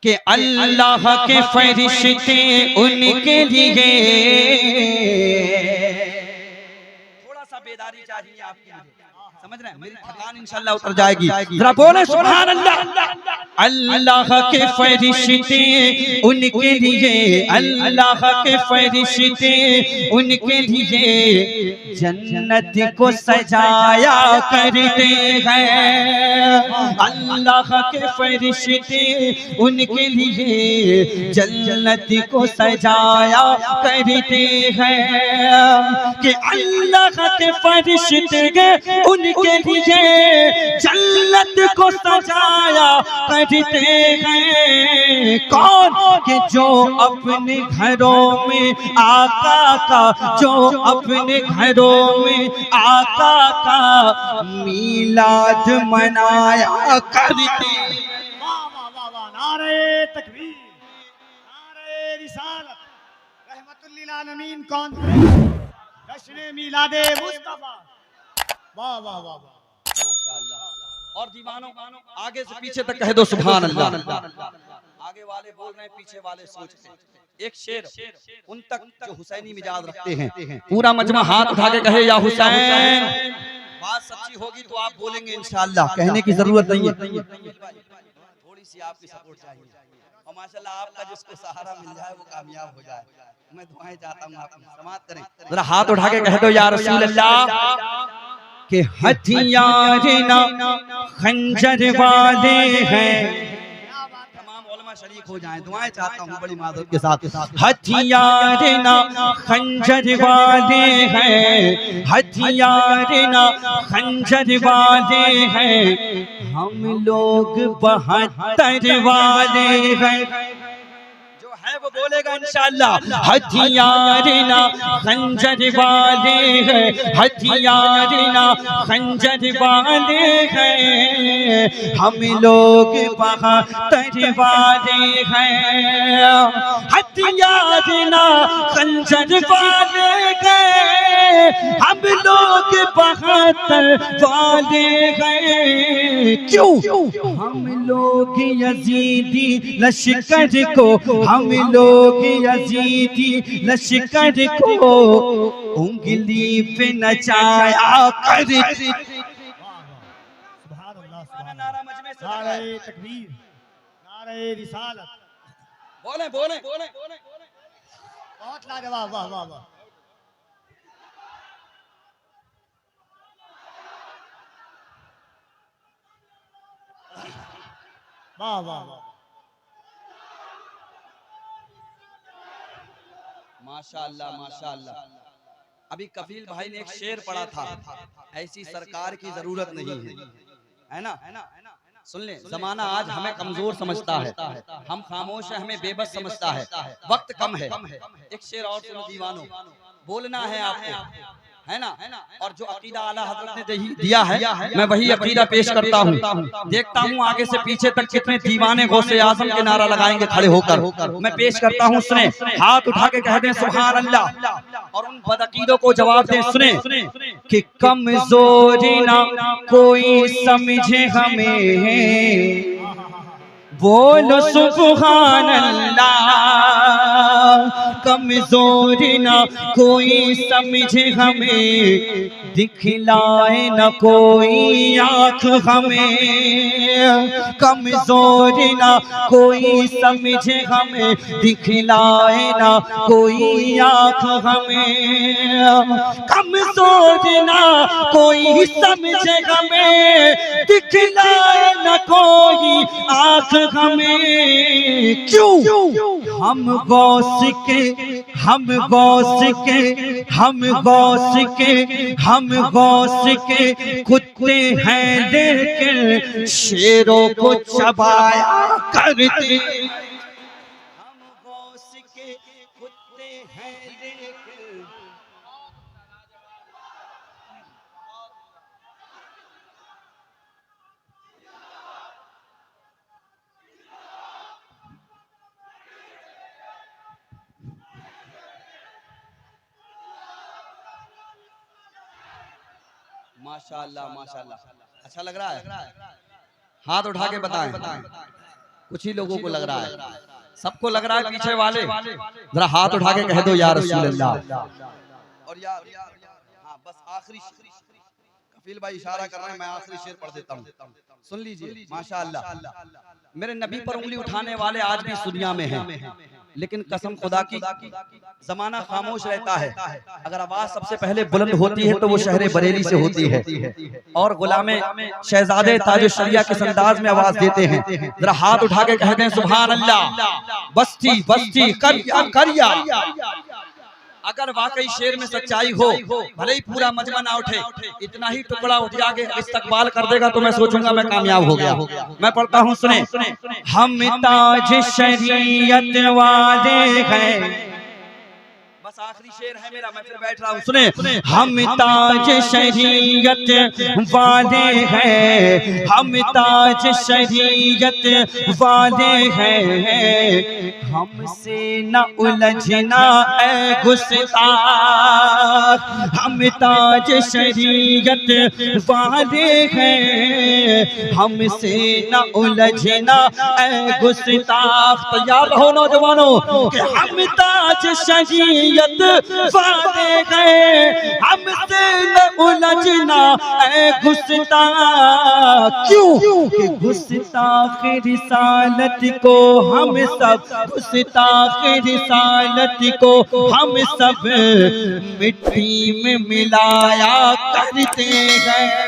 कि अल्लाह के फरिश्ते उनके लिए, थोड़ा सा बेदारी चाहिए आपकी, समझ रहे हैं? मेरी थकान इंशाल्लाह उतर जाएगी। जरा बोले सुभान अल्लाह। अल्लाह के फरिश्ते उनके लिए, अल्लाह के फरिश्ते उनके लिए जन्नत को सजाया करते हैं। अल्लाह के फरिश्ते उनके लिए जन्नत को सजाया करते हैं। कि अल्लाह के फरिश्ते उनके लिए जन्नत को सजाया करते हैं। कौन? कि जो अपने घरों में आका का, जो अपने घरों में आका का मीलाद मनाया करते। वाह वाह वाह वाह, नारे तकबीर, नारे रिसालत, रहमतुल लिल आलमीन कॉन्फ्रेंस, जश्न मीलादे मुस्तफा। वाह वाह वाह वाह, माशाअल्लाह। और दीवानों आगे से पीछे तक कह दो सुभान अल्लाह। आगे वाले बोल रहे हैं, पीछे वाले सोचते हैं। एक शेर उन तक जो हुसैनी मिजाज रखते हैं, पूरा मजमा हाथ उठा के कहे या हुसैन। बात सच्ची होगी तो आप बोलेंगे इंशाअल्लाह, कहने की जरूरत नहीं है। थोड़ी सी आपकी सपोर्ट चाहिए और माशाअल्लाह आपका जिसको सहारा मिल जाए वो कामयाब हो जाए। मैं दुआएं चाहता हूँ, आप समाअत करें। जरा हाथ उठा के कह दो या रसूल अल्लाह। के हथियार ना खंजर वाले हैं। तमाम उलमा शरीक हो जाएं, दुआएं चाहता हूँ बड़ी मादत के साथ। हथियार ना खंजर वाले हैं, हथियार ना खंजर वाले हैं, हम लोग 72 वाले हैं। वो बोलेगा इंशाअल्लाह। हथियार ना खंजर वाले हैं, हथियार ना खंजर वाले हैं, हम लोग 72 वाले हैं। हथियार ना खंजर वाले हैं, हम लोग 72 वाले हैं। क्यों? हम लोग यजीदी लश्कर को, हम लोग यजीदी लश्कर को उंगली पे नचाया करते। सुभान अल्लाह, नारे तकबीर, नारे रिसालत। बोले बोले बोले, बहुत लाजवाब, वाह वाह वाह। वाह वाह वाह, माशाअल्लाह माशाअल्लाह। अभी कफील भाई ने एक शेर पढ़ा था, ऐसी सरकार की जरूरत नहीं है ना? सुन ले, जमाना आज हमें कमजोर समझता है, हम खामोश है, हमें बेबस समझता है, वक्त कम है। एक शेर और सुनो दीवानों, बोलना है आपको, है ना? और जो अकीदा आला हज़रत ने दिया है, मैं वही अकीदा पेश करता हूँ। देखता हूँ आगे से पीछे तक कितने दीवाने गौसे आज़म के नारा लगाएंगे खड़े होकर। मैं पेश करता हूँ, सुने, हाथ उठा के कह दें सुभान अल्लाह और उन बदअकीदों को जवाब दें। सुने कि कमजोरी ना कोई समझे हमें, बोलो सुभान अल्लाह। कमजोरी ना कोई समझे हमें, दिखलाए न कोई आँख हमें। कमजोरी ना कोई समझे हमें, दिखलाए ना कोई आँख हमें। कमजोरी ना कोई समझे हमें, दिखलाए न कोई आँख हमें। क्यों? हम गौस के, हम गौस के, हम गौस के, हम गौस के कुत्ते हैं, लेकिन शेरों को चबाया करते। हम गौस के कुत्ते हैं, लेकिन माशाअल्लाह माशाअल्लाह। अच्छा लग रहा है? हाथ उठा के बताएं। कुछ ही लोगों को लग रहा है, सबको लग रहा है पीछे वाले। जरा हाथ उठा के कह दो या रसूल अल्लाह। और यार हाँ बस आखिरी कफील भाई इशारा कर रहे हैं, मैं आखिरी शेर पढ़ देता हूँ, सुन लीजिए। माशाअल्लाह मेरे नबी पर उंगली उठाने वाले आज भी इस दुनिया में हैं, लेकिन कसम खुदा की जमाना खामोश रहता है। अगर आवाज सबसे पहले बुलंद होती है तो वो शहर बरेली से होती है, और गुलामे शहजादे ताज शरिया किस अंदाज में आवाज देते हैं। जरा हाथ उठा के कहते हैं सुभान अल्लाह। बस्ती बस्ती करिया करिया। अगर वाकई शेर में सच्चाई हो, भले ही पूरा मजमा ना उठे, इतना ही टुकड़ा उठ जाके इस्तकबाल कर देगा तो मैं सोचूंगा मैं कामयाब हो गया। मैं पढ़ता हूँ, सुने। हम ताज शरीयत वाले हैं, बस आखिरी शेर है मेरा, मैं फिर बैठ रहा हूँ, सुने। हम ताज शरीयत वाले हैं, हम ताज शरीयत वाले हैं, हमसे न उलझना ऐ गुस्ताख। हम ताज शरीयत वाले हैं, हमसे न उलझना ऐ गुस्ताख। तैयार रहो नौजवानों कि हम ताज शरीयत वाले हैं, हमसे न उलझना ऐ गुस्ताख। क्यों कि गुस्ताख रिसालत को हम सब, गुस्ताख रिसालत को हम सब मिट्टी में मिलाया करते हैं।